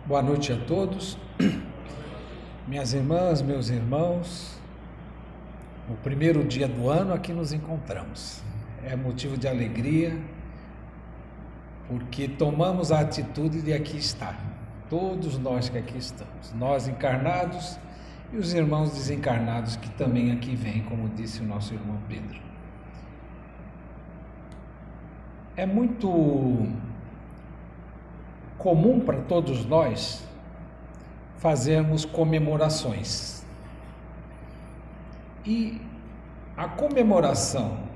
Boa noite a todos, minhas irmãs, meus irmãos. No primeiro dia do ano aqui nos encontramos. É motivo de alegria, porque tomamos a atitude de aqui estar. Todos nós que aqui estamos, nós encarnados e os irmãos desencarnados que também aqui vêm, como disse o nosso irmão Pedro. É muito comum para todos nós fazermos comemorações. E a comemoração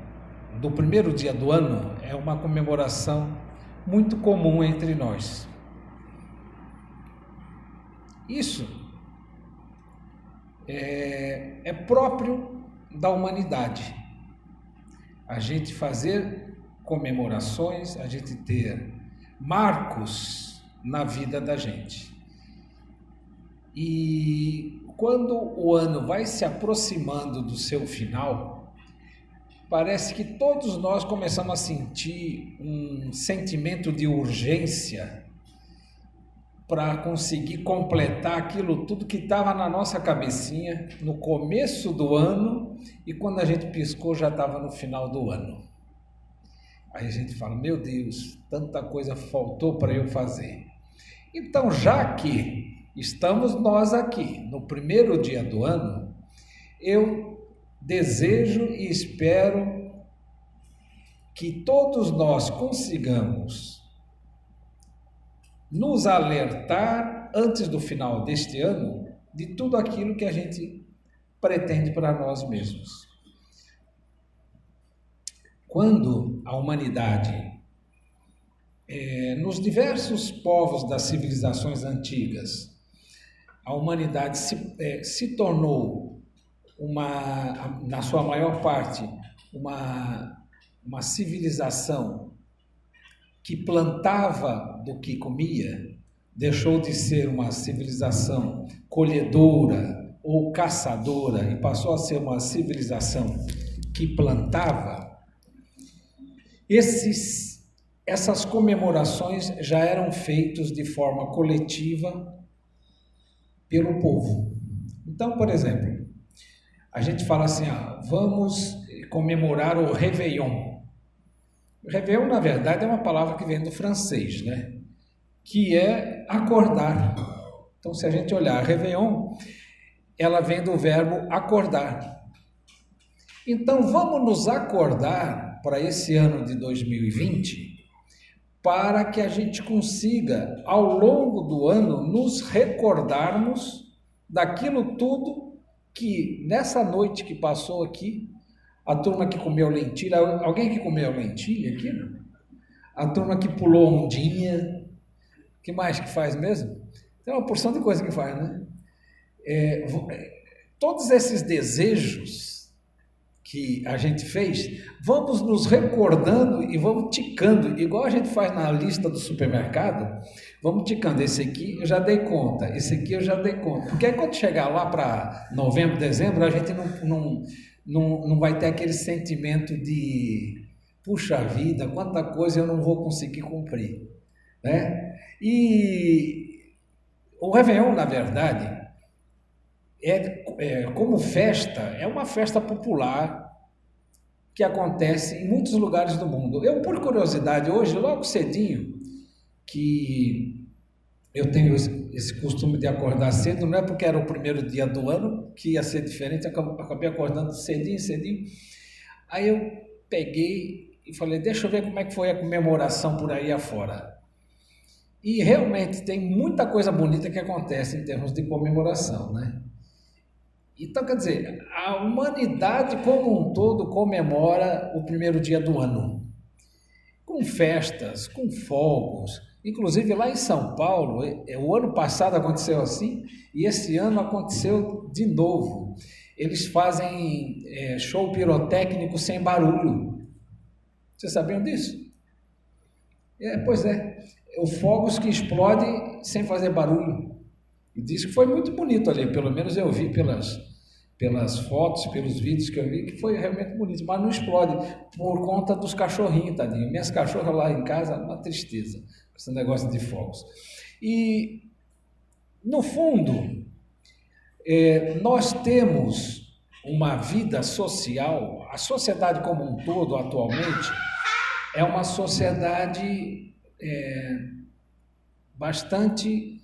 do primeiro dia do ano é uma comemoração muito comum entre nós. Isso é próprio da humanidade. A gente fazer comemorações, a gente ter marcos na vida da gente. E quando o ano vai se aproximando do seu final, parece que todos nós começamos a sentir um sentimento de urgência para conseguir completar aquilo tudo que estava na nossa cabecinha no começo do ano, e quando a gente piscou já estava no final do ano. Aí a gente fala, meu Deus, tanta coisa faltou para eu fazer. Então, já que estamos nós aqui no primeiro dia do ano, eu desejo e espero que todos nós consigamos nos alertar antes do final deste ano de tudo aquilo que a gente pretende para nós mesmos. Quando a humanidade, nos diversos povos das civilizações antigas, a humanidade se tornou, na sua maior parte, uma civilização que plantava do que comia, deixou de ser uma civilização colhedora ou caçadora e passou a ser uma civilização que plantava. Essas comemorações já eram feitas de forma coletiva pelo povo. Então, por exemplo, a gente fala assim, vamos comemorar o Réveillon. O Réveillon, na verdade, é uma palavra que vem do francês, né? Que é acordar. Então, se a gente olhar Réveillon, ela vem do verbo acordar. Então, vamos nos acordar para esse ano de 2020, para que a gente consiga, ao longo do ano, nos recordarmos daquilo tudo que, nessa noite que passou aqui, a turma que comeu lentilha, alguém que comeu lentilha aqui, não? A turma que pulou ondinha, o que mais que faz mesmo? Tem uma porção de coisa que faz, né? Todos esses desejos que a gente fez, vamos nos recordando e vamos ticando, igual a gente faz na lista do supermercado, vamos ticando, esse aqui eu já dei conta, esse aqui eu já dei conta, porque aí quando chegar lá para novembro, dezembro, a gente não vai ter aquele sentimento de, puxa vida, quanta coisa eu não vou conseguir cumprir, né? E o Réveillon, na verdade, como festa, é uma festa popular que acontece em muitos lugares do mundo. Eu, por curiosidade, hoje, logo cedinho, que eu tenho esse costume de acordar cedo, não é porque era o primeiro dia do ano, que ia ser diferente, eu acabei acordando cedinho. Aí eu peguei e falei, deixa eu ver como é que foi a comemoração por aí afora. E realmente tem muita coisa bonita que acontece em termos de comemoração, né? Então, quer dizer, a humanidade como um todo comemora o primeiro dia do ano, com festas, com fogos. Inclusive lá em São Paulo, o ano passado aconteceu assim, e esse ano aconteceu de novo. Eles fazem show pirotécnico sem barulho. Vocês sabiam disso? Pois é, os fogos que explodem sem fazer barulho. E disse que foi muito bonito ali, pelo menos eu vi pelas fotos, pelos vídeos que eu vi, que foi realmente bonito, mas não explode por conta dos cachorrinhos, tadinho. Minhas cachorras lá em casa, uma tristeza, esse negócio de fogos. E No fundo, nós temos uma vida social, a sociedade como um todo atualmente é uma sociedade bastante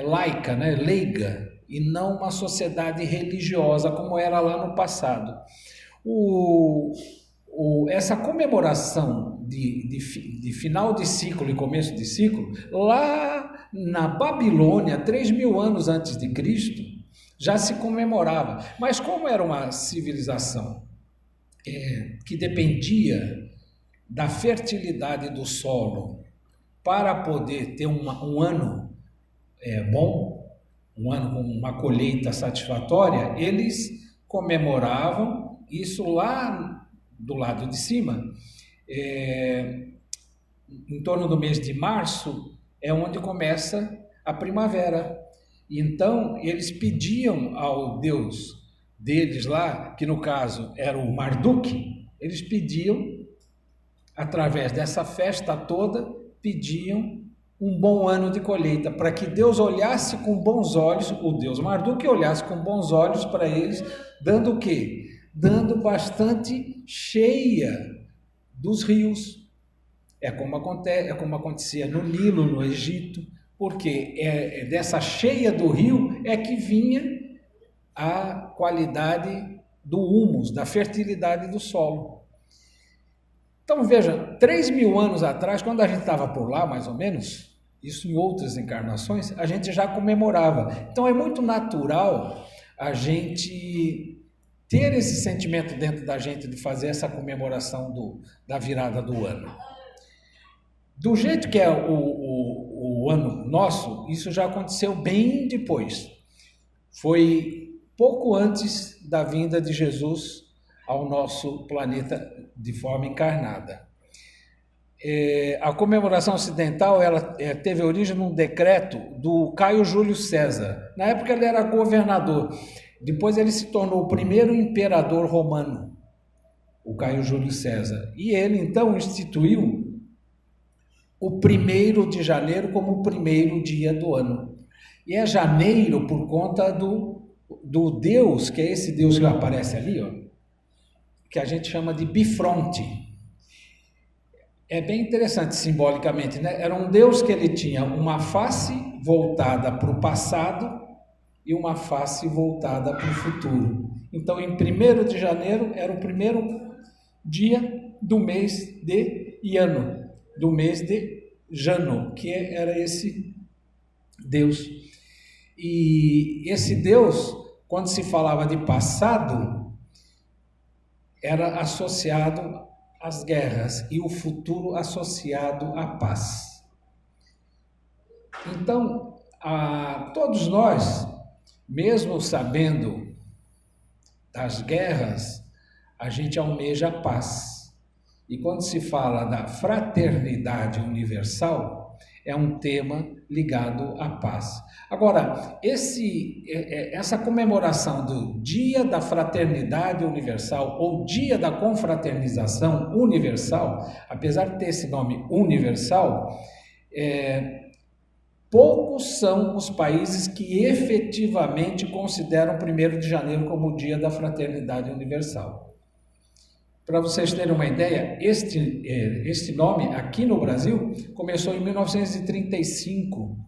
laica, né? Leiga, e não uma sociedade religiosa como era lá no passado. Essa comemoração de final de ciclo e começo de ciclo, lá na Babilônia, 3.000 anos antes de Cristo, já se comemorava. Mas como era uma civilização que dependia da fertilidade do solo para poder ter um ano bom, um ano com uma colheita satisfatória, eles comemoravam isso lá do lado de cima, em torno do mês de março, é onde começa a primavera. Então, eles pediam ao deus deles lá, que no caso era o Marduk, eles pediam, através dessa festa toda, pediam um bom ano de colheita, para que Deus olhasse com bons olhos, o deus Marduk olhasse com bons olhos para eles, dando o quê? Dando bastante cheia dos rios. É como acontecia no Nilo, no Egito, porque dessa cheia do rio é que vinha a qualidade do humus, da fertilidade do solo. Então veja, 3.000 anos atrás, quando a gente estava por lá, mais ou menos, isso em outras encarnações, a gente já comemorava. Então é muito natural a gente ter esse sentimento dentro da gente de fazer essa comemoração da virada do ano. Do jeito que é o ano nosso, isso já aconteceu bem depois. Foi pouco antes da vinda de Jesus ao nosso planeta de forma encarnada. A comemoração ocidental ela teve origem num decreto do Caio Júlio César. Na época ele era governador. Depois ele se tornou o primeiro imperador romano, o Caio Júlio César. E ele então instituiu o 1º de janeiro como o primeiro dia do ano. E é janeiro por conta do Deus, que é esse Deus que aparece ali, ó, que a gente chama de Bifronte. É bem interessante simbolicamente, né? Era um Deus que ele tinha uma face voltada para o passado e uma face voltada para o futuro. Então, em 1º de janeiro era o primeiro dia do mês de Iano, do mês de Jano, que era esse Deus. E esse Deus, quando se falava de passado, era associado às guerras e o futuro associado à paz. Então, todos nós, mesmo sabendo das guerras, a gente almeja a paz. E quando se fala da fraternidade universal, é um tema ligado à paz. Agora, essa comemoração do Dia da Fraternidade Universal ou Dia da Confraternização Universal, apesar de ter esse nome universal, poucos são os países que efetivamente consideram 1º de janeiro como o Dia da Fraternidade Universal. Para vocês terem uma ideia, este nome aqui no Brasil começou em 1935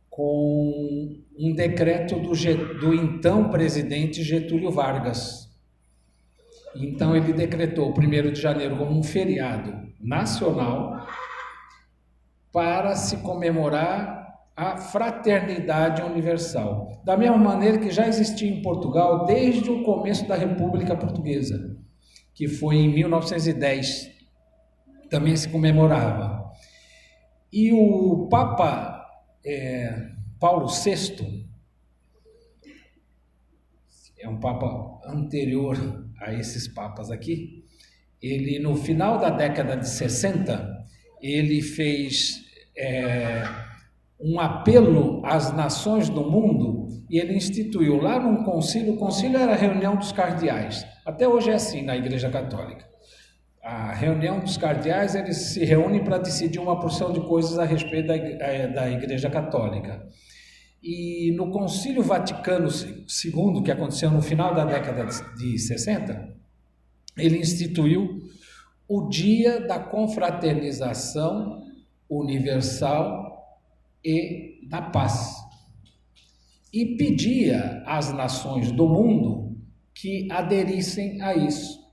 com um decreto do então presidente Getúlio Vargas. Então ele decretou o 1º de janeiro como um feriado nacional para se comemorar a fraternidade universal. Da mesma maneira que já existia em Portugal desde o começo da República Portuguesa, que foi em 1910, também se comemorava. E o Papa Paulo VI, é um Papa anterior a esses papas aqui, ele no final da década de 60, ele fez um apelo às nações do mundo e ele instituiu lá num concílio, o concílio era a reunião dos cardeais, até hoje é assim na Igreja Católica. A reunião dos cardeais, eles se reúnem para decidir uma porção de coisas a respeito da Igreja Católica. E no Concílio Vaticano II, que aconteceu no final da década de 60, ele instituiu o Dia da Confraternização Universal e da Paz. E pedia às nações do mundo que aderissem a isso.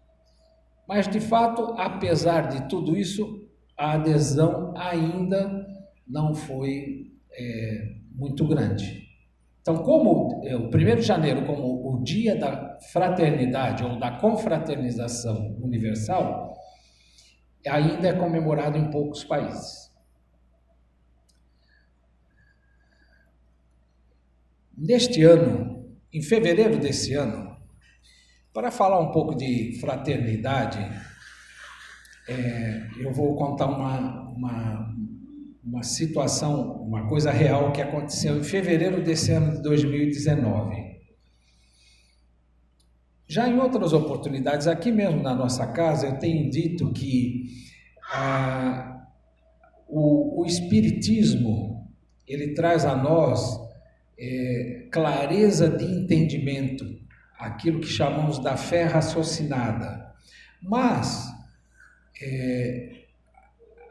Mas, de fato, apesar de tudo isso, a adesão ainda não foi muito grande. Então, como o 1º de janeiro, como o Dia da Fraternidade ou da Confraternização Universal, ainda é comemorado em poucos países. Neste ano, em fevereiro desse ano, para falar um pouco de fraternidade, eu vou contar uma situação, uma coisa real que aconteceu em fevereiro desse ano de 2019. Já em outras oportunidades, aqui mesmo na nossa casa, eu tenho dito que o Espiritismo, ele traz a nós clareza de entendimento, aquilo que chamamos da fé raciocinada. Mas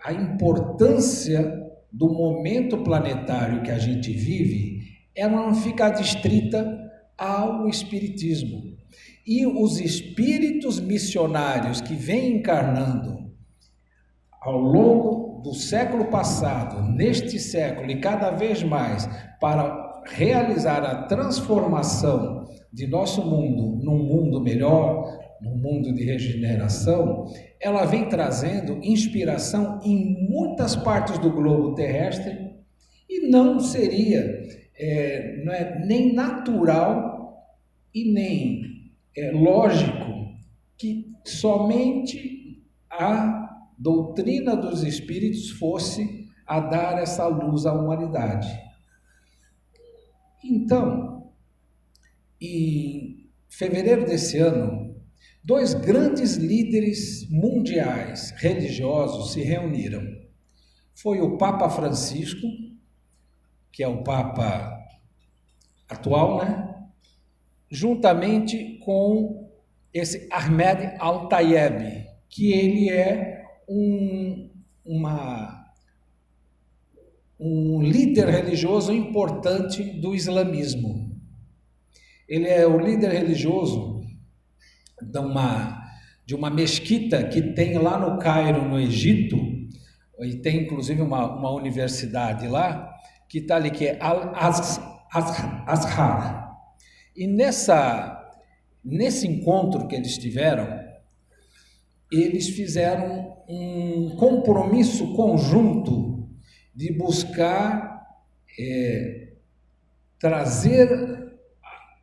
a importância do momento planetário que a gente vive, ela não fica adstrita ao Espiritismo. E os espíritos missionários que vêm encarnando ao longo do século passado, neste século e cada vez mais, para realizar a transformação de nosso mundo num mundo melhor, num mundo de regeneração, ela vem trazendo inspiração em muitas partes do globo terrestre e não seria nem natural e nem lógico que somente a doutrina dos espíritos fosse a dar essa luz à humanidade. Então, em fevereiro desse ano, 2 grandes líderes mundiais religiosos se reuniram. Foi o Papa Francisco, que é o Papa atual, né? Juntamente com esse Ahmed Al-Tayeb, que ele é um líder religioso importante do islamismo. Ele é o líder religioso de uma mesquita que tem lá no Cairo, no Egito, e tem inclusive uma universidade lá, que está ali, que é Al-Azhar. E nesse encontro que eles tiveram, eles fizeram um compromisso conjunto de buscar trazer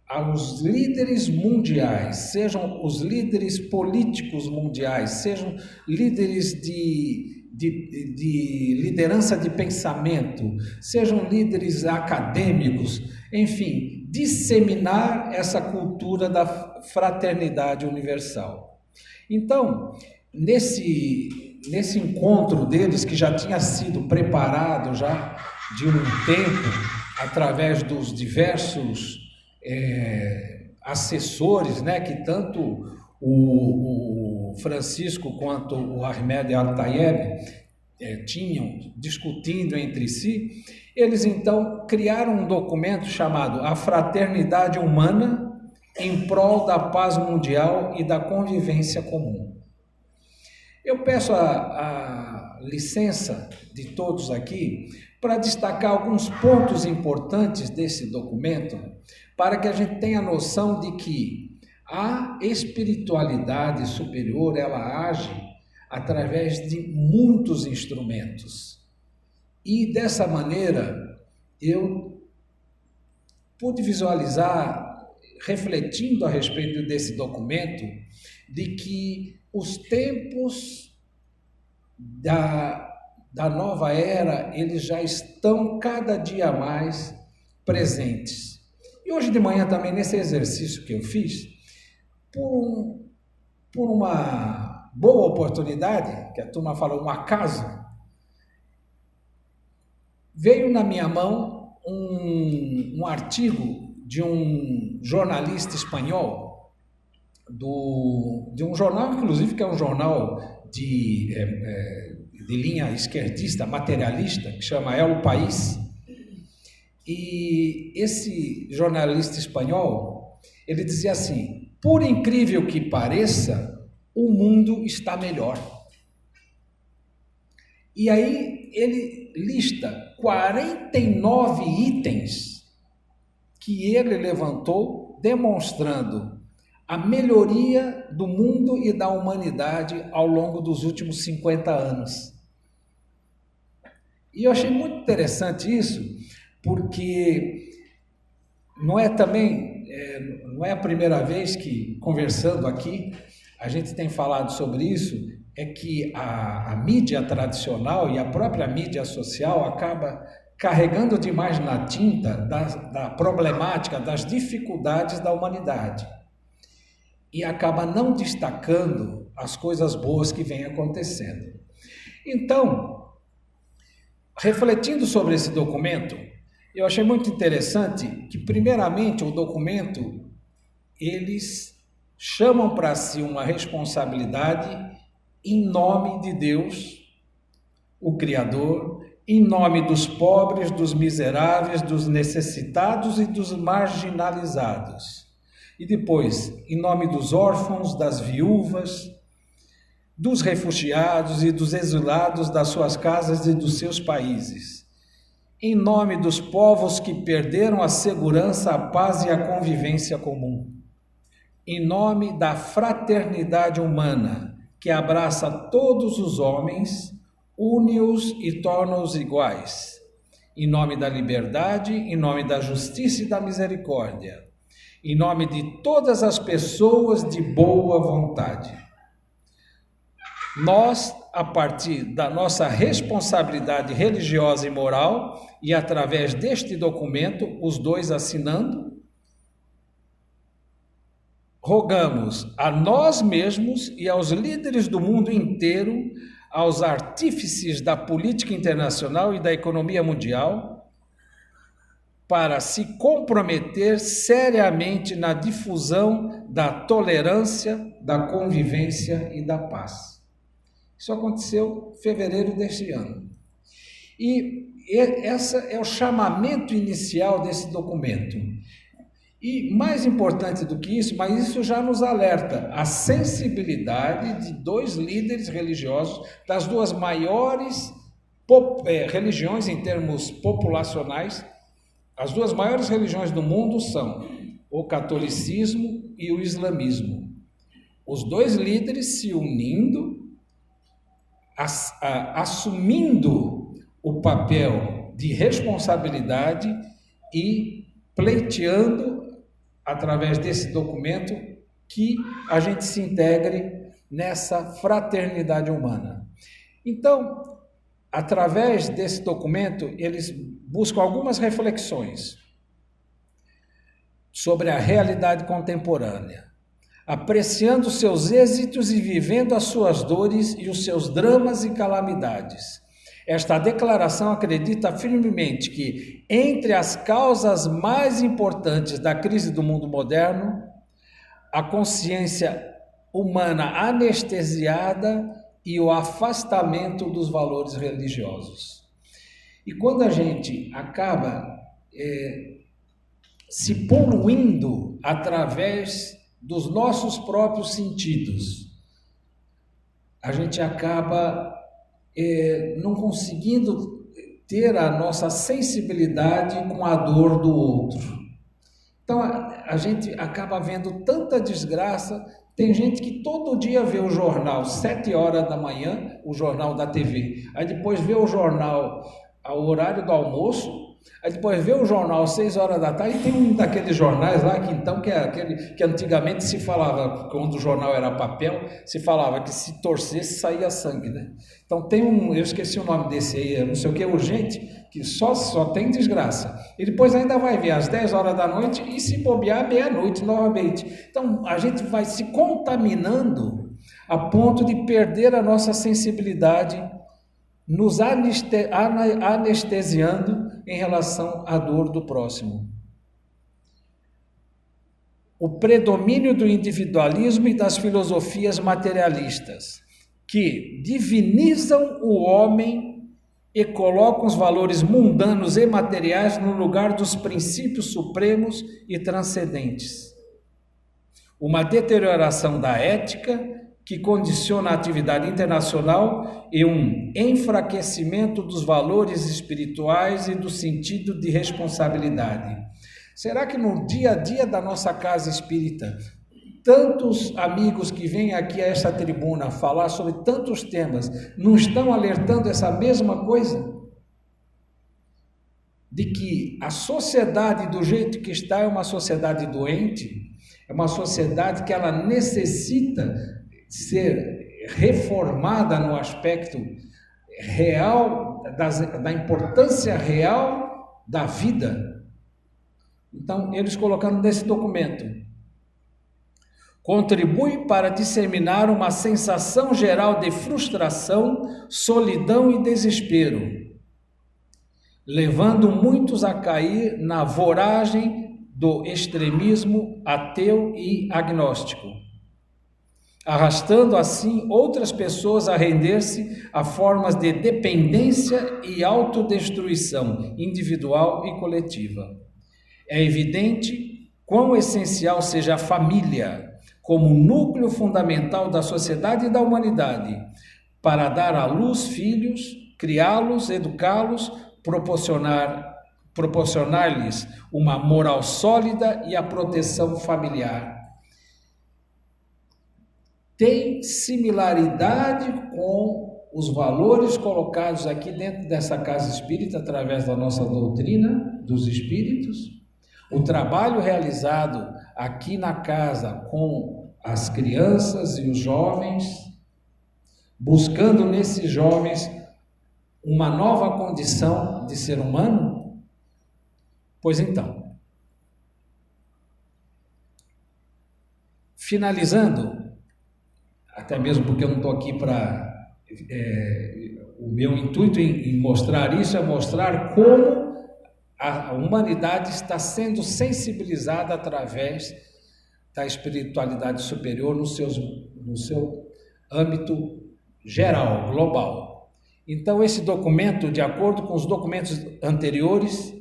aos líderes mundiais, sejam os líderes políticos mundiais, sejam líderes de liderança de pensamento, sejam líderes acadêmicos, enfim, disseminar essa cultura da fraternidade universal. Então, nesse encontro deles, que já tinha sido preparado já de um tempo, através dos diversos assessores, né, que tanto o Francisco quanto o Ahmed Al-Tayeb tinham discutindo entre si, eles então criaram um documento chamado A Fraternidade Humana em prol da paz mundial e da convivência comum. Eu peço a licença de todos aqui para destacar alguns pontos importantes desse documento, para que a gente tenha noção de que a espiritualidade superior, ela age através de muitos instrumentos. E dessa maneira, eu pude visualizar, refletindo a respeito desse documento, de que os tempos da nova era, eles já estão cada dia mais presentes. E hoje de manhã também, nesse exercício que eu fiz, por uma boa oportunidade, que a turma fala um acaso, veio na minha mão um artigo de um jornalista espanhol, de um jornal, inclusive, que é um jornal de linha esquerdista, materialista, que chama El País. E esse jornalista espanhol, ele dizia assim: por incrível que pareça, o mundo está melhor. E aí ele lista 49 itens que ele levantou, demonstrando a melhoria do mundo e da humanidade ao longo dos últimos 50 anos. E eu achei muito interessante isso, porque não é a primeira vez que, conversando aqui, a gente tem falado sobre isso, é que a mídia tradicional e a própria mídia social acaba carregando demais na tinta da problemática, das dificuldades da humanidade. E acaba não destacando as coisas boas que vêm acontecendo. Então, refletindo sobre esse documento, eu achei muito interessante que, primeiramente, o documento, eles chamam para si uma responsabilidade em nome de Deus, o Criador, em nome dos pobres, dos miseráveis, dos necessitados e dos marginalizados. E depois, em nome dos órfãos, das viúvas, dos refugiados e dos exilados das suas casas e dos seus países. Em nome dos povos que perderam a segurança, a paz e a convivência comum. Em nome da fraternidade humana, que abraça todos os homens, une-os e torna-os iguais. Em nome da liberdade, em nome da justiça e da misericórdia. Em nome de todas as pessoas de boa vontade. Nós, a partir da nossa responsabilidade religiosa e moral, e através deste documento, os dois assinando, rogamos a nós mesmos e aos líderes do mundo inteiro, aos artífices da política internacional e da economia mundial, para se comprometer seriamente na difusão da tolerância, da convivência e da paz. Isso aconteceu em fevereiro deste ano. E esse é o chamamento inicial desse documento. E mais importante do que isso, mas isso já nos alerta, a sensibilidade de dois líderes religiosos das duas maiores religiões em termos populacionais. As duas maiores religiões do mundo são o catolicismo e o islamismo. Os dois líderes se unindo, assumindo o papel de responsabilidade e pleiteando, através desse documento, que a gente se integre nessa fraternidade humana. Então, através desse documento, eles buscam algumas reflexões sobre a realidade contemporânea, apreciando seus êxitos e vivendo as suas dores e os seus dramas e calamidades. Esta declaração acredita firmemente que, entre as causas mais importantes da crise do mundo moderno, a consciência humana anestesiada e o afastamento dos valores religiosos. E quando a gente acaba se poluindo através dos nossos próprios sentidos, a gente acaba não conseguindo ter a nossa sensibilidade com a dor do outro. Então a gente acaba vendo tanta desgraça. Tem gente que todo dia vê o jornal 7 horas da manhã, o jornal da TV, aí depois vê o jornal ao horário do almoço, aí depois vê o jornal às 6 horas da tarde, e tem um daqueles jornais lá que então, que é aquele que antigamente se falava, quando o jornal era papel, se falava que se torcesse saía sangue, né? Então tem eu esqueci o nome desse aí, não sei o que, urgente, que só tem desgraça. E depois ainda vai ver às 10 horas da noite e se bobear meia-noite novamente. Então a gente vai se contaminando a ponto de perder a nossa sensibilidade, nos anestesiando em relação à dor do próximo. O predomínio do individualismo e das filosofias materialistas, que divinizam o homem e colocam os valores mundanos e materiais no lugar dos princípios supremos e transcendentes. Uma deterioração da ética que condiciona a atividade internacional e um enfraquecimento dos valores espirituais e do sentido de responsabilidade. Será que no dia a dia da nossa casa espírita, tantos amigos que vêm aqui a esta tribuna falar sobre tantos temas, não estão alertando essa mesma coisa? De que a sociedade do jeito que está é uma sociedade doente, é uma sociedade que ela necessita ser reformada no aspecto real, da importância real da vida. Então, eles colocando nesse documento, contribui para disseminar uma sensação geral de frustração, solidão e desespero, levando muitos a cair na voragem do extremismo ateu e agnóstico, arrastando assim outras pessoas a render-se a formas de dependência e autodestruição individual e coletiva. É evidente quão essencial seja a família como núcleo fundamental da sociedade e da humanidade para dar à luz filhos, criá-los, educá-los, proporcionar-lhes uma moral sólida e a proteção familiar. Tem similaridade com os valores colocados aqui dentro dessa casa espírita através da nossa doutrina dos espíritos? O trabalho realizado aqui na casa com as crianças e os jovens, buscando nesses jovens uma nova condição de ser humano? Pois então, finalizando, até mesmo porque eu não estou aqui para... o meu intuito em mostrar isso é mostrar como a humanidade está sendo sensibilizada através da espiritualidade superior no seu âmbito geral, global. Então, esse documento, de acordo com os documentos anteriores,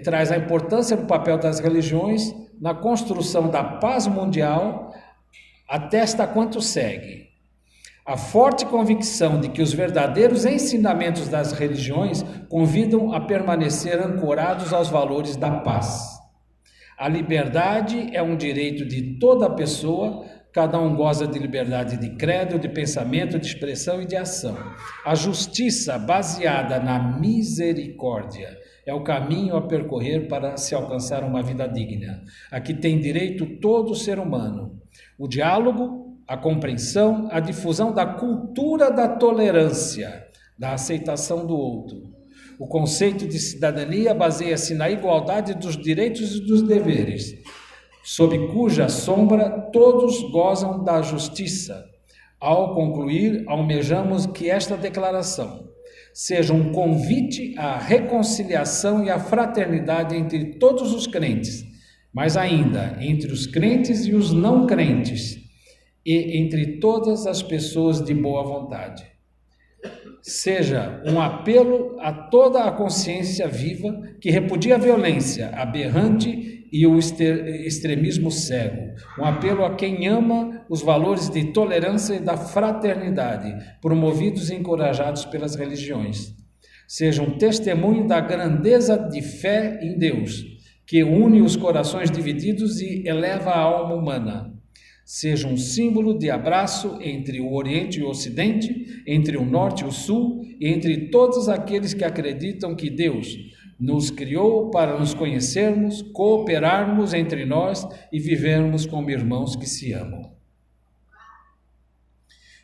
traz a importância do papel das religiões na construção da paz mundial, atesta quanto segue. A forte convicção de que os verdadeiros ensinamentos das religiões convidam a permanecer ancorados aos valores da paz. A liberdade é um direito de toda pessoa, cada um goza de liberdade de credo, de pensamento, de expressão e de ação. A justiça baseada na misericórdia é o caminho a percorrer para se alcançar uma vida digna. Aqui tem direito todo ser humano. O diálogo, a compreensão, a difusão da cultura da tolerância, da aceitação do outro. O conceito de cidadania baseia-se na igualdade dos direitos e dos deveres, sob cuja sombra todos gozam da justiça. Ao concluir, almejamos que esta declaração seja um convite à reconciliação e à fraternidade entre todos os crentes, mas ainda entre os crentes e os não crentes, e entre todas as pessoas de boa vontade. Seja um apelo a toda a consciência viva que repudia a violência aberrante e o extremismo cego. Um apelo a quem ama os valores de tolerância e da fraternidade, promovidos e encorajados pelas religiões. Seja um testemunho da grandeza de fé em Deus, que une os corações divididos e eleva a alma humana. Seja um símbolo de abraço entre o Oriente e o Ocidente, entre o Norte e o Sul, e entre todos aqueles que acreditam que Deus nos criou para nos conhecermos, cooperarmos entre nós e vivermos como irmãos que se amam.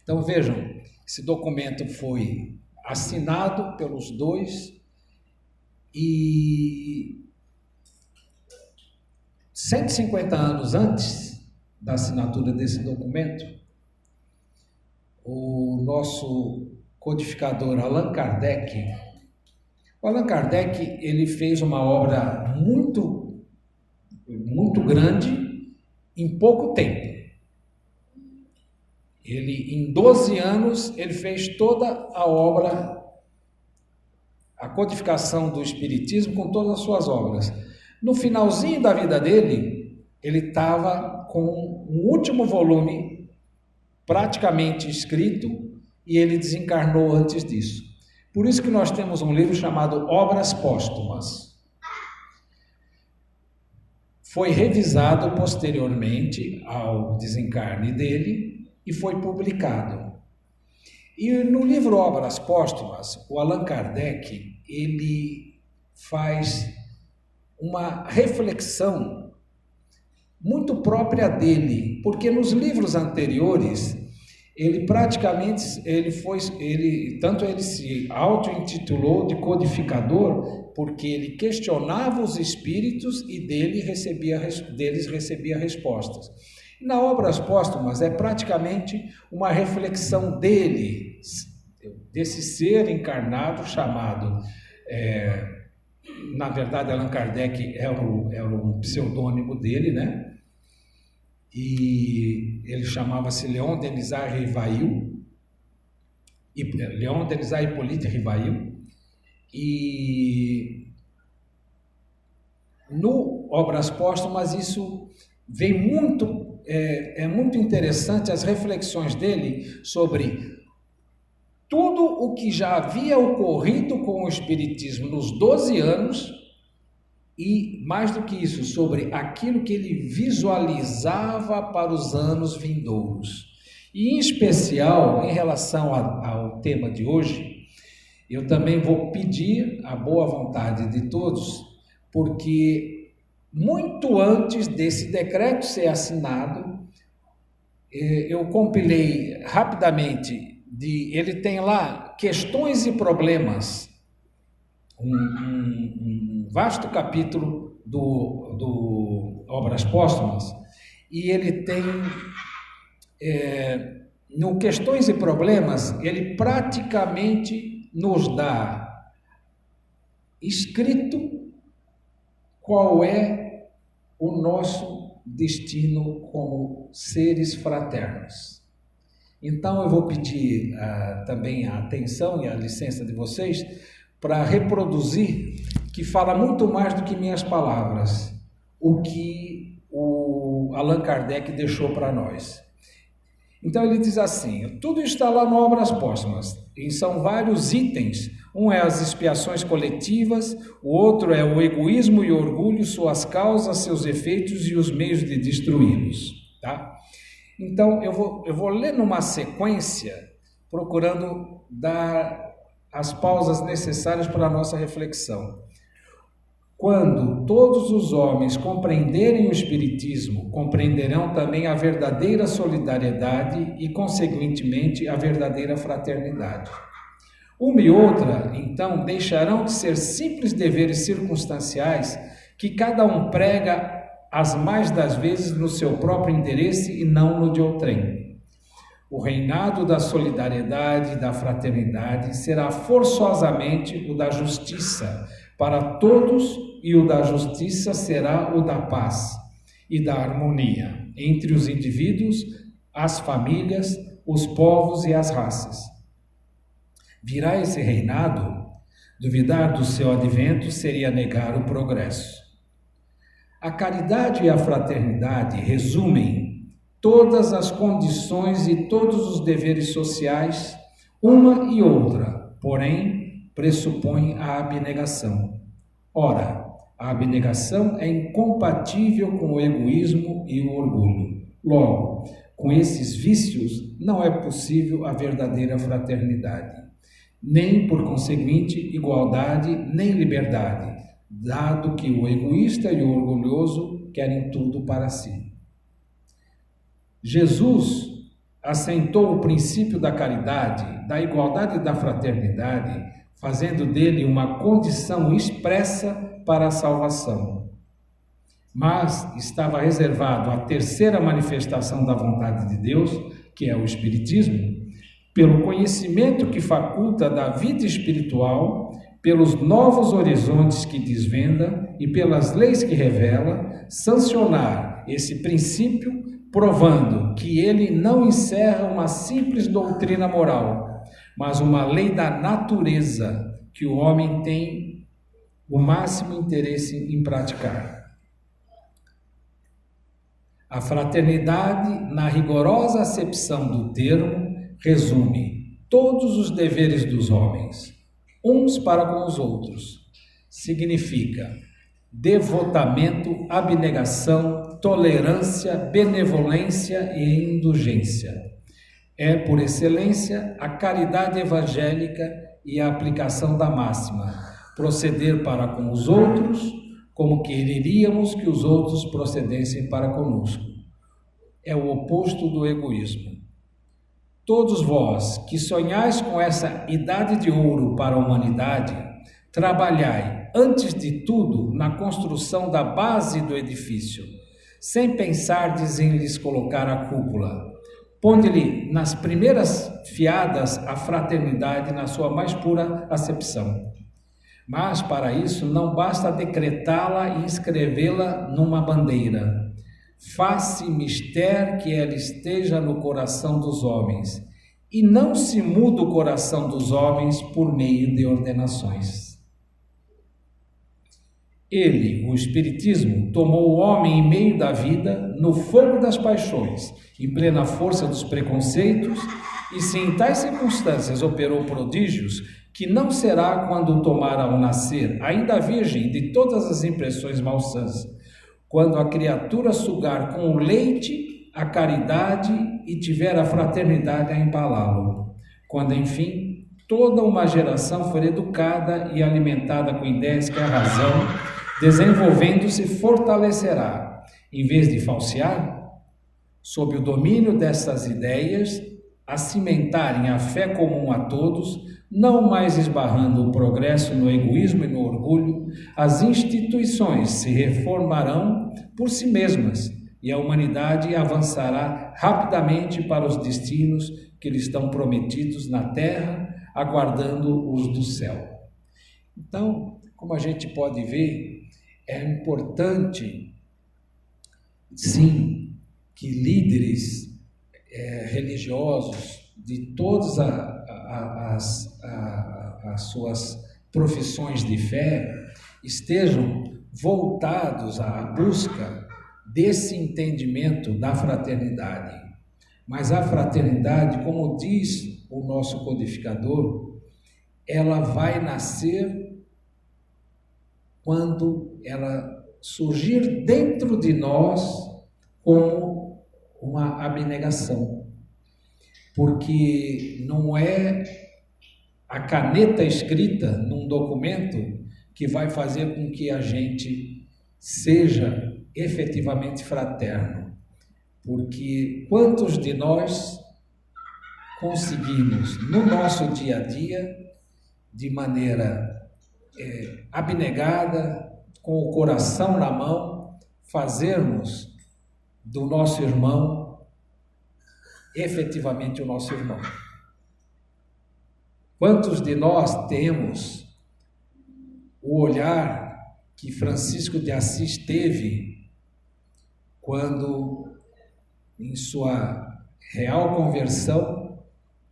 Então vejam, esse documento foi assinado pelos dois e 150 anos antes da assinatura desse documento, o nosso codificador Allan Kardec, O Allan Kardec, ele fez uma obra muito, muito grande em pouco tempo. Ele, em 12 anos, ele fez toda a obra, a codificação do Espiritismo com todas as suas obras. No finalzinho da vida dele, ele estava com um último volume praticamente escrito e ele desencarnou antes disso. Por isso que nós temos um livro chamado Obras Póstumas. Foi revisado posteriormente ao desencarne dele e foi publicado. E no livro Obras Póstumas, o Allan Kardec, ele faz uma reflexão muito própria dele, porque nos livros anteriores, ele praticamente, ele se auto-intitulou de codificador, porque ele questionava os espíritos e deles recebia respostas. Na Obras Póstumas é praticamente uma reflexão dele, desse ser encarnado chamado, na verdade Allan Kardec era um pseudônimo dele, né? E ele chamava-se Léon Denis Rivail, Léon Denis Hippolyte Rivail, e no Obras Póstumas isso vem muito, é muito interessante as reflexões dele sobre tudo o que já havia ocorrido com o Espiritismo nos 12 anos e, mais do que isso, sobre aquilo que ele visualizava para os anos vindouros. E, em especial, em relação ao tema de hoje, eu também vou pedir a boa vontade de todos, porque muito antes desse decreto ser assinado, eu compilei rapidamente, ele tem lá questões e problemas, um vasto capítulo do Obras Póstumas, e ele tem, no Questões e Problemas, ele praticamente nos dá escrito qual é o nosso destino como seres fraternos. Então eu vou pedir também a atenção e a licença de vocês para reproduzir, que fala muito mais do que minhas palavras, o que o Allan Kardec deixou para nós. Então ele diz assim, tudo está lá no Obras Póstumas, e são vários itens, um é as expiações coletivas, o outro é o egoísmo e o orgulho, suas causas, seus efeitos e os meios de destruí-los, tá? Então eu vou ler numa sequência, procurando dar as pausas necessárias para a nossa reflexão. Quando todos os homens compreenderem o Espiritismo, compreenderão também a verdadeira solidariedade e, consequentemente, a verdadeira fraternidade. Uma e outra, então, deixarão de ser simples deveres circunstanciais que cada um prega as mais das vezes no seu próprio interesse e não no de outrem. O reinado da solidariedade e da fraternidade será forçosamente o da justiça para todos, e o da justiça será o da paz e da harmonia entre os indivíduos, as famílias, os povos e as raças. Virá esse reinado? Duvidar do seu advento seria negar o progresso. A caridade e a fraternidade resumem todas as condições e todos os deveres sociais, uma e outra, porém, pressupõe a abnegação. Ora, a abnegação é incompatível com o egoísmo e o orgulho. Logo, com esses vícios, não é possível a verdadeira fraternidade, nem, por conseguinte, igualdade, nem liberdade, dado que o egoísta e o orgulhoso querem tudo para si. Jesus assentou o princípio da caridade, da igualdade e da fraternidade, fazendo dele uma condição expressa para a salvação. Mas estava reservado à terceira manifestação da vontade de Deus, que é o Espiritismo, pelo conhecimento que faculta da vida espiritual, pelos novos horizontes que desvenda e pelas leis que revela, sancionar esse princípio, provando que ele não encerra uma simples doutrina moral, mas uma lei da natureza que o homem tem o máximo interesse em praticar. A fraternidade, na rigorosa acepção do termo, resume todos os deveres dos homens, uns para com os outros. Significa devotamento, abnegação, tolerância, benevolência e indulgência. É, por excelência, a caridade evangélica e a aplicação da máxima: proceder para com os outros como quereríamos que os outros procedessem para conosco. É o oposto do egoísmo. Todos vós que sonhais com essa idade de ouro para a humanidade, trabalhai, antes de tudo, na construção da base do edifício, sem pensardes em lhes colocar a cúpula. Ponde-lhe nas primeiras fiadas a fraternidade na sua mais pura acepção. Mas, para isso, não basta decretá-la e escrevê-la numa bandeira. Faz-se mister que ela esteja no coração dos homens, e não se muda o coração dos homens por meio de ordenações. Ele, o Espiritismo, tomou o homem em meio da vida, no fogo das paixões, em plena força dos preconceitos, e se em tais circunstâncias operou prodígios, que não será quando o tomar ao nascer, ainda virgem de todas as impressões malsãs, quando a criatura sugar com o leite a caridade e tiver a fraternidade a embalá-lo, quando, enfim, toda uma geração for educada e alimentada com ideias que a razão, desenvolvendo-se, fortalecerá, em vez de falsear, sob o domínio dessas ideias, a cimentarem a fé comum a todos, não mais esbarrando o progresso no egoísmo e no orgulho, as instituições se reformarão por si mesmas e a humanidade avançará rapidamente para os destinos que lhe estão prometidos na terra, aguardando os do céu. Então, como a gente pode ver, é importante, sim, que líderes religiosos de todas as suas profissões de fé estejam voltados à busca desse entendimento da fraternidade. Mas a fraternidade, como diz o nosso codificador, ela vai nascer quando ela surgir dentro de nós como uma abnegação. Porque não é a caneta escrita num documento que vai fazer com que a gente seja efetivamente fraterno. Porque quantos de nós conseguimos, no nosso dia a dia, de maneira abnegada, com o coração na mão, fazermos do nosso irmão efetivamente o nosso irmão? Quantos de nós temos o olhar que Francisco de Assis teve quando, em sua real conversão,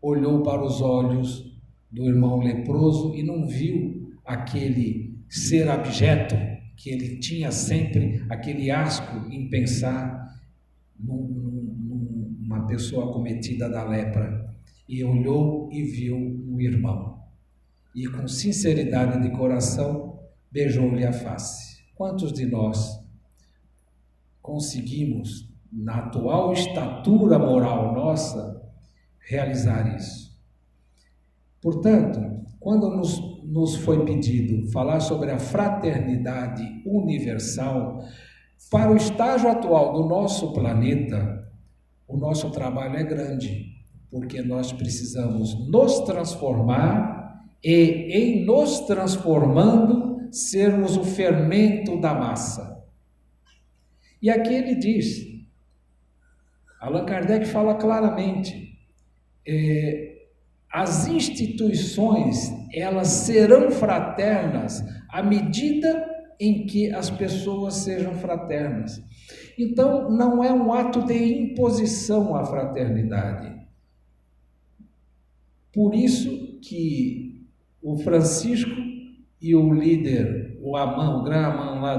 olhou para os olhos do irmão leproso e não viu aquele ser abjeto que ele tinha sempre, aquele asco em pensar numa pessoa acometida da lepra, e olhou e viu um irmão, e com sinceridade de coração beijou-lhe a face. Quantos de nós conseguimos, na atual estatura moral nossa, realizar isso? Portanto, quando nos foi pedido falar sobre a fraternidade universal, para o estágio atual do nosso planeta, o nosso trabalho é grande, porque nós precisamos nos transformar e, em nos transformando, sermos o fermento da massa. E aqui ele diz, Allan Kardec fala claramente, as instituições, elas serão fraternas à medida em que as pessoas sejam fraternas. Então, não é um ato de imposição à fraternidade. Por isso que o Francisco e o líder, o Amã, o Gran Amã lá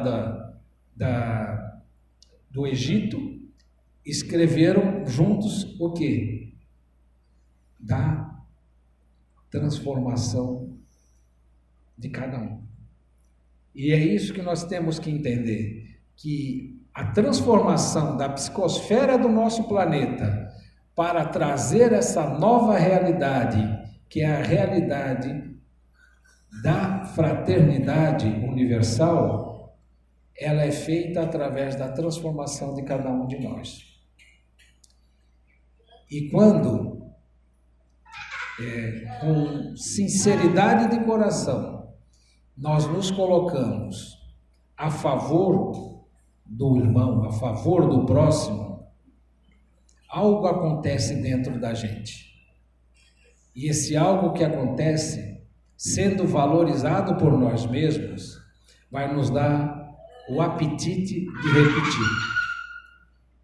do Egito, escreveram juntos o quê? Da transformação de cada um. E é isso que nós temos que entender, que a transformação da psicosfera do nosso planeta para trazer essa nova realidade, que é a realidade da fraternidade universal, ela é feita através da transformação de cada um de nós. E quando, com sinceridade de coração, nós nos colocamos a favor do irmão, a favor do próximo, algo acontece dentro da gente. E esse algo que acontece, sendo valorizado por nós mesmos, vai nos dar o apetite de repetir.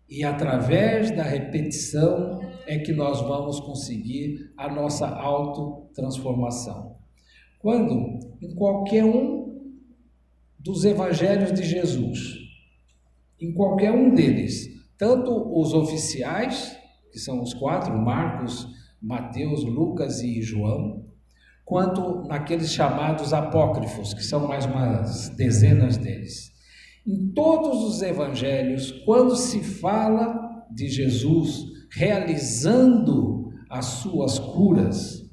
E através da repetição é que nós vamos conseguir a nossa autotransformação. Quando, em qualquer um dos evangelhos de Jesus, em qualquer um deles, tanto os oficiais, que são os 4, Marcos, Mateus, Lucas e João, quanto naqueles chamados apócrifos, que são mais umas dezenas deles. Em todos os evangelhos, quando se fala de Jesus realizando as suas curas,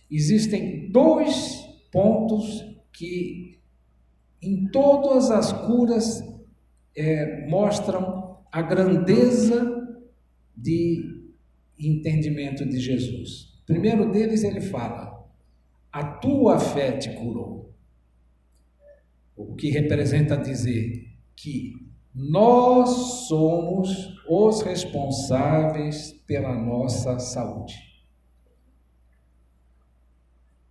existem 2 pontos que em todas as curas mostram a grandeza de entendimento de Jesus. O primeiro deles, ele fala: a tua fé te curou. O que representa dizer que nós somos os responsáveis pela nossa saúde.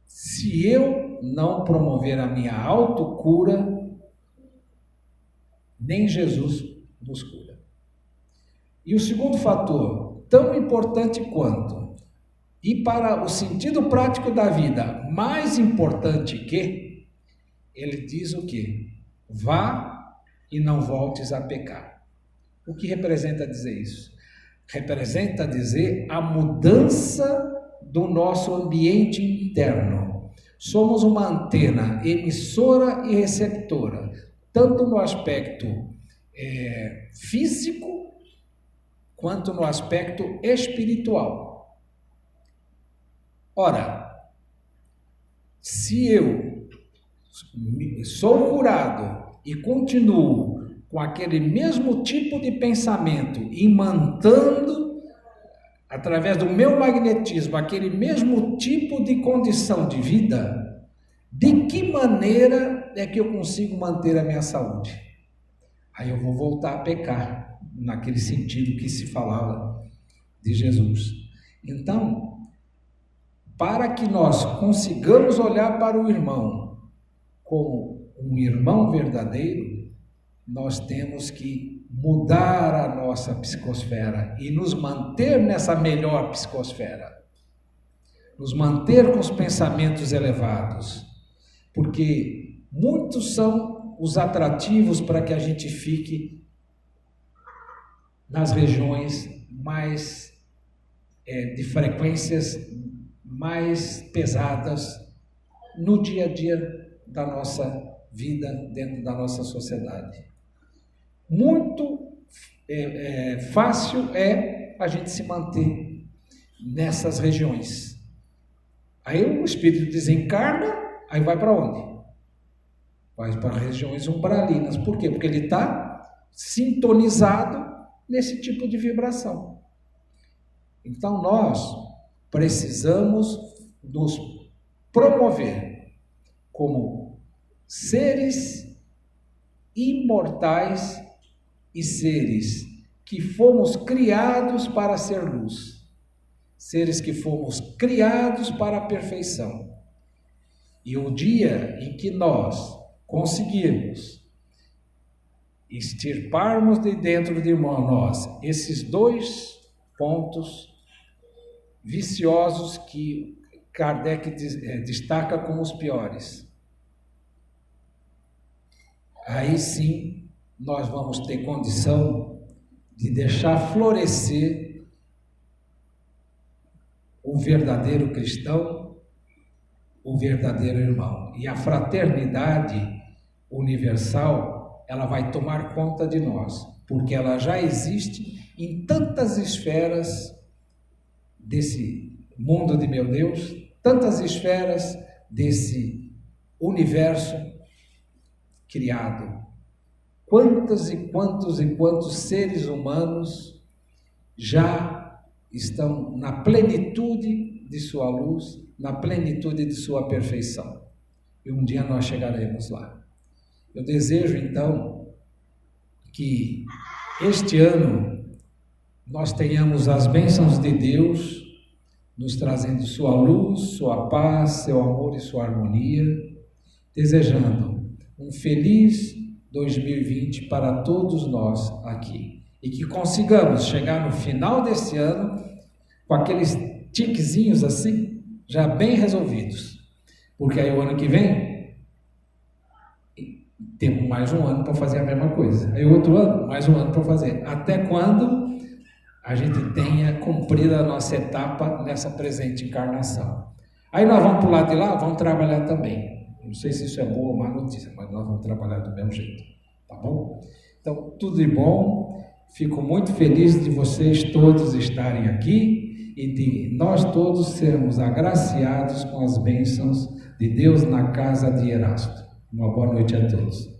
Se eu não promover a minha autocura, nem Jesus nos cura. E o segundo fator, tão importante quanto, e para o sentido prático da vida, mais importante que, ele diz o quê? Vá e não voltes a pecar. O que representa dizer isso? Representa dizer a mudança do nosso ambiente interno. Somos uma antena emissora e receptora, tanto no aspecto físico, quanto no aspecto espiritual. Ora, se eu sou curado e continuo com aquele mesmo tipo de pensamento, imantando, através do meu magnetismo, aquele mesmo tipo de condição de vida, de que maneira é que eu consigo manter a minha saúde? Aí eu vou voltar a pecar, naquele sentido que se falava de Jesus. Então, para que nós consigamos olhar para o irmão como um irmão verdadeiro, nós temos que mudar a nossa psicosfera e nos manter nessa melhor psicosfera, nos manter com os pensamentos elevados, porque muitos são os atrativos para que a gente fique nas regiões mais de frequências mais pesadas no dia a dia da nossa vida, dentro da nossa sociedade. Muito fácil é a gente se manter nessas regiões. Aí o espírito desencarna, aí vai para onde? Vai para regiões umbralinas. Por quê? Porque ele está sintonizado nesse tipo de vibração. Então nós precisamos nos promover como seres imortais e seres que fomos criados para ser luz. seres que fomos criados para a perfeição. E o dia em que nós conseguirmos extirparmos de dentro de nós esses dois pontos viciosos que Kardec destaca como os piores, aí sim nós vamos ter condição de deixar florescer o verdadeiro cristão, o verdadeiro irmão. E a fraternidade universal, ela vai tomar conta de nós, porque ela já existe em tantas esferas desse mundo de meu Deus, tantas esferas desse universo criado. Quantos e quantos seres humanos já estão na plenitude de sua luz, na plenitude de sua perfeição. E um dia nós chegaremos lá. Eu desejo então que este ano nós tenhamos as bênçãos de Deus, nos trazendo sua luz, sua paz, seu amor e sua harmonia, desejando um feliz 2020 para todos nós aqui. E que consigamos chegar no final desse ano com aqueles tiquezinhos assim, já bem resolvidos. Porque aí o ano que vem, temos mais um ano para fazer a mesma coisa. Aí outro ano, mais um ano para fazer. Até quando a gente tenha cumprido a nossa etapa nessa presente encarnação. Aí nós vamos para o lado de lá, vamos trabalhar também. Não sei se isso é boa ou má notícia, mas nós vamos trabalhar do mesmo jeito. Tá bom? Então, tudo de bom. Fico muito feliz de vocês todos estarem aqui e de nós todos sermos agraciados com as bênçãos de Deus na casa de Erasto. Uma boa noite a todos.